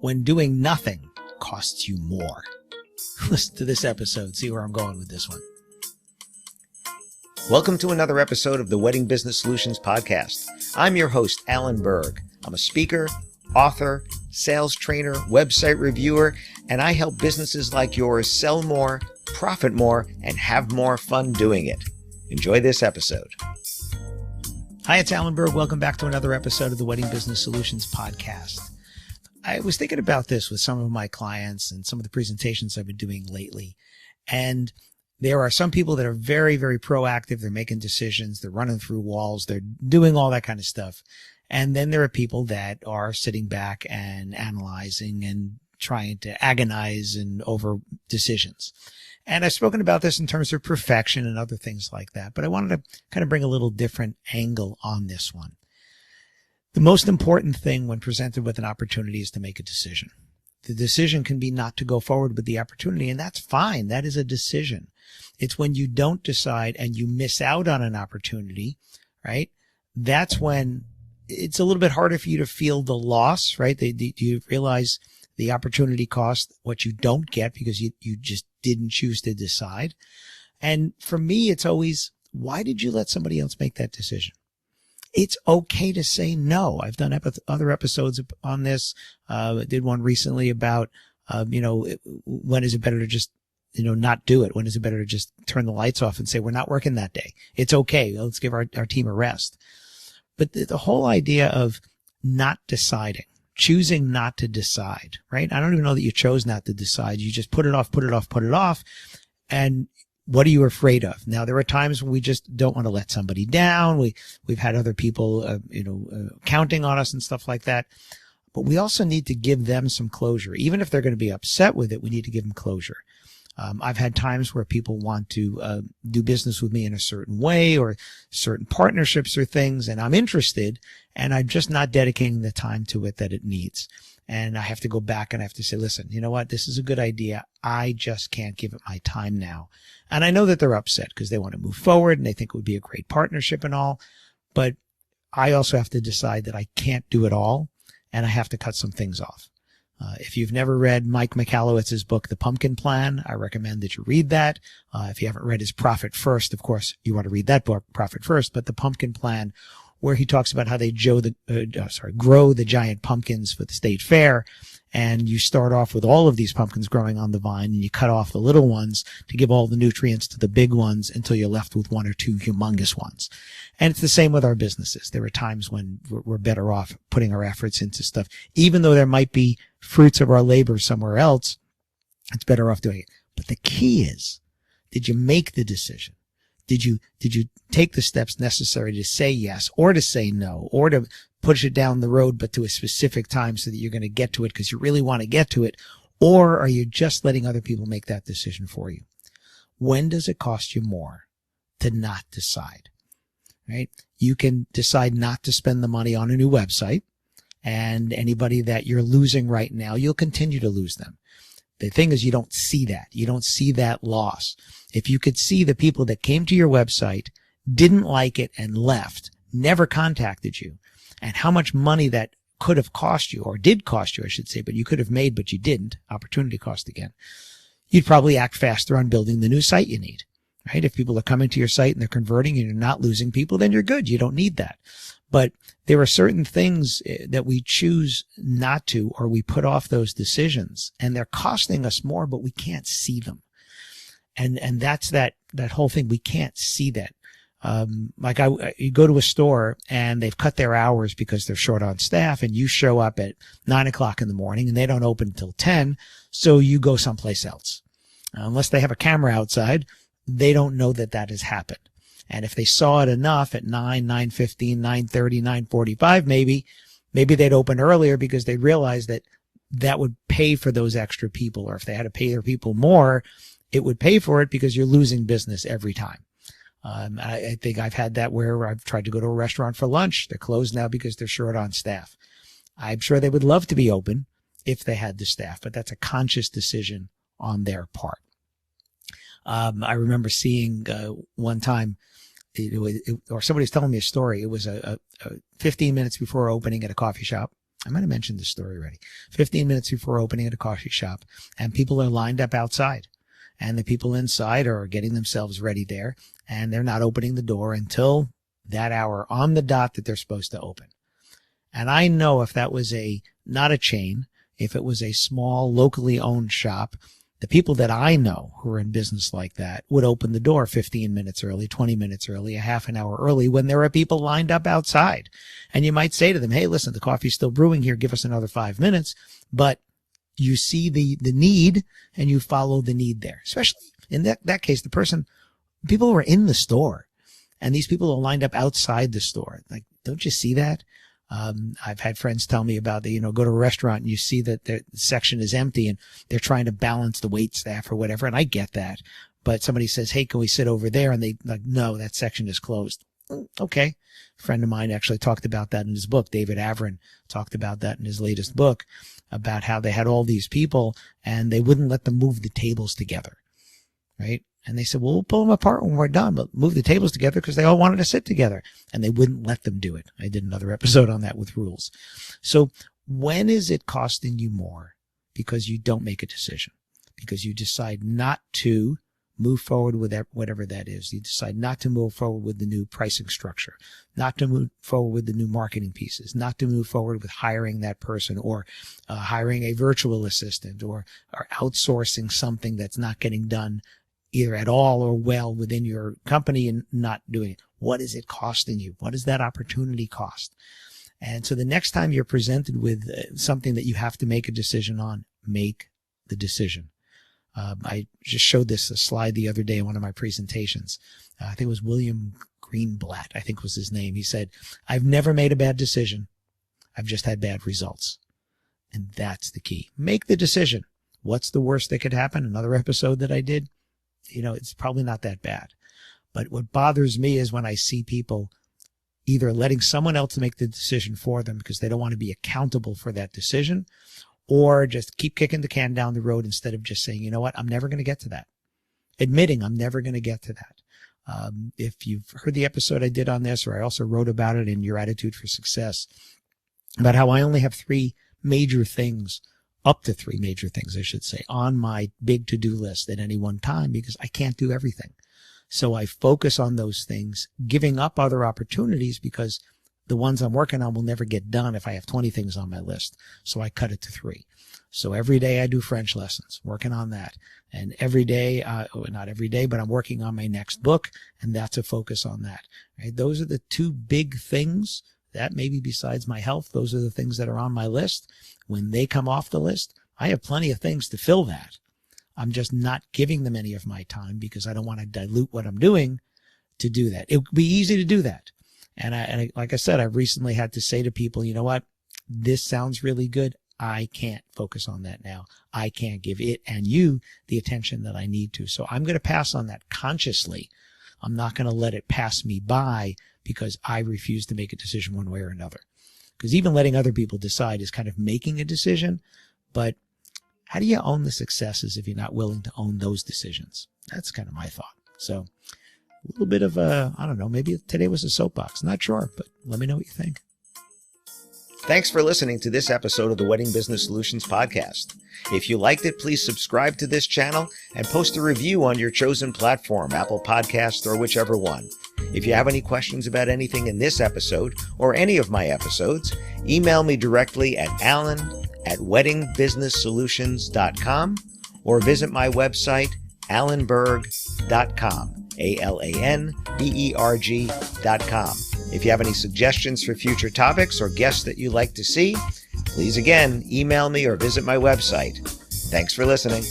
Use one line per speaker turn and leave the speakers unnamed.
When doing nothing costs you more. Listen to this episode, see where I'm going with this one. Welcome to another episode of the Wedding Business Solutions Podcast. I'm your host, Alan Berg. I'm a speaker, author, sales trainer, website reviewer, and I help businesses like yours sell more, profit more, and have more fun doing it. Enjoy this episode. Hi, it's Alan Berg. Welcome back to another episode of the Wedding Business Solutions Podcast. I was thinking about this with some of my clients and some of the presentations I've been doing lately. And there are some people that are very, very proactive. They're making decisions. They're running through walls. They're doing all that kind of stuff. And then there are people that are sitting back and analyzing and trying to agonize and over decisions. And I've spoken about this in terms of perfection and other things like that. But I wanted to kind of bring a little different angle on this one. The most important thing when presented with an opportunity is to make a decision. The decision can be not to go forward with the opportunity, and that's fine. That is a decision. It's when you don't decide and you miss out on an opportunity, right? That's when it's a little bit harder for you to feel the loss, right? Do you realize the opportunity cost, what you don't get because you just didn't choose to decide? And for me, it's always, why did you let somebody else make that decision? It's okay to say no. I've done other episodes on this. I did one recently about, when is it better to just, not do it? When is it better to just turn the lights off and say, we're not working that day? It's okay. Let's give our team a rest. But the whole idea of not deciding, choosing not to decide, right? I don't even know that you chose not to decide. You just put it off. And what are you afraid of? Now, there are times when we just don't want to let somebody down. We've had other people, counting on us and stuff like that. But we also need to give them some closure. Even if they're going to be upset with it, we need to give them closure. I've had times where people want to do business with me in a certain way or certain partnerships or things, and I'm interested, and I'm just not dedicating the time to it that it needs. And I have to go back and I have to say, listen, you know what? This is a good idea. I just can't give it my time now. And I know that they're upset because they want to move forward and they think it would be a great partnership and all. But I also have to decide that I can't do it all and I have to cut some things off. If you've never read Mike Michalowicz's book, The Pumpkin Plan, I recommend that you read that. If you haven't read his Profit First, of course, you want to read that book, Profit First, but The Pumpkin Plan, where he talks about how they grow the giant pumpkins for the state fair. And you start off with all of these pumpkins growing on the vine and you cut off the little ones to give all the nutrients to the big ones until you're left with one or two humongous ones. And it's the same with our businesses. There are times when we're better off putting our efforts into stuff. Even though there might be fruits of our labor somewhere else, it's better off doing it. But the key is, did you make the decision? Did you take the steps necessary to say yes or to say no or to push it down the road, but to a specific time so that you're going to get to it because you really want to get to it? Or are you just letting other people make that decision for you? When does it cost you more to not decide, right? You can decide not to spend the money on a new website, and anybody that you're losing right now, you'll continue to lose them. The thing is, you don't see that. You don't see that loss. If you could see the people that came to your website, didn't like it and left, never contacted you, and how much money that could have cost you, or did cost you, I should say, but you could have made, but you didn't, opportunity cost again, you'd probably act faster on building the new site you need, right? If people are coming to your site and they're converting and you're not losing people, then you're good. You don't need that. But there are certain things that we choose not to, or we put off those decisions, and they're costing us more, but we can't see them. And that's that whole thing. We can't see that. You go to a store and they've cut their hours because they're short on staff, and you show up at 9 o'clock in the morning and they don't open until 10. So you go someplace else. Unless they have a camera outside, they don't know that that has happened. And if they saw it enough at 9, 9:15, 9:30, 9:45, maybe they'd open earlier because they realized that would pay for those extra people. Or if they had to pay their people more, it would pay for it because you're losing business every time. I think I've had that where I've tried to go to a restaurant for lunch. They're closed now because they're short on staff. I'm sure they would love to be open if they had the staff, but that's a conscious decision on their part. I remember seeing one time
or somebody was telling me a story. It was a 15 minutes before opening at a coffee shop. I might have mentioned this story already. 15 minutes before opening at a coffee shop, and people are lined up outside, and the people inside are getting themselves ready there, and they're not opening the door until that hour on the dot that they're supposed to open. And I know if that was not a chain, if it was a small locally owned shop, the people that I know who are in business like that would open the door 15 minutes early, 20 minutes early, a half an hour early when there are people lined up outside. And you might say to them, hey, listen, the coffee's still brewing here. Give us another 5 minutes. But you see the need and you follow the need there. Especially in that case, people who are in the store, and these people are lined up outside the store. Like, don't you see that? I've had friends tell me about go to a restaurant and you see that the section is empty and they're trying to balance the wait staff or whatever. And I get that. But somebody says, hey, can we sit over there? And they like, no, that section is closed. Okay. A friend of mine actually talked about that in his book. David Avrin talked about that in his latest book, about how they had all these people and they wouldn't let them move the tables together. Right. And they said, well, we'll pull them apart when we're done, but move the tables together because they all wanted to sit together. And they wouldn't let them do it. I did another episode on that with rules. So when is it costing you more? Because you don't make a decision. Because you decide not to move forward with whatever that is. You decide not to move forward with the new pricing structure, not to move forward with the new marketing pieces, not to move forward with hiring that person, or hiring a virtual assistant, or outsourcing something that's not getting done either at all or well within your company and not doing it. What is it costing you? What does that opportunity cost? And so the next time you're presented with something that you have to make a decision on, make the decision. I just showed a slide the other day in one of my presentations. I think it was William Greenblatt, I think was his name. He said, I've never made a bad decision. I've just had bad results. And that's the key. Make the decision. What's the worst that could happen? Another episode that I did, it's probably not that bad. But what bothers me is when I see people either letting someone else make the decision for them because they don't want to be accountable for that decision, or just keep kicking the can down the road instead of just saying, you know what, I'm never going to get to that. Admitting I'm never going to get to that. If you've heard the episode I did on this, or I also wrote about it in Your Attitude for Success, about how I only have up to three major things, I should say, on my big to-do list at any one time, because I can't do everything. So I focus on those things, giving up other opportunities because the ones I'm working on will never get done if I have 20 things on my list. So I cut it to 3. So every day I do French lessons, working on that. And every day, not every day, but I'm working on my next book, and that's a focus on that. Right? Those are the 2 big things that, maybe besides my health, those are the things that are on my list. When they come off the list, I have plenty of things to fill that. I'm just not giving them any of my time because I don't want to dilute what I'm doing to do that. It would be easy to do that. And like I said, I've recently had to say to people, you know what? This sounds really good. I can't focus on that now. I can't give it and you the attention that I need to. So I'm going to pass on that consciously. I'm not going to let it pass me by because I refuse to make a decision one way or another. Because even letting other people decide is kind of making a decision. But how do you own the successes if you're not willing to own those decisions? That's kind of my thought. So a little bit of I don't know, maybe today was a soapbox. Not sure, but let me know what you think.
Thanks for listening to this episode of the Wedding Business Solutions Podcast. If you liked it, please subscribe to this channel and post a review on your chosen platform, Apple Podcasts or whichever one. If you have any questions about anything in this episode or any of my episodes, email me directly at alan@weddingbusinesssolutions.com or visit my website, alanberg.com. alanberg.com. If you have any suggestions for future topics or guests that you'd like to see, please again email me or visit my website. Thanks for listening.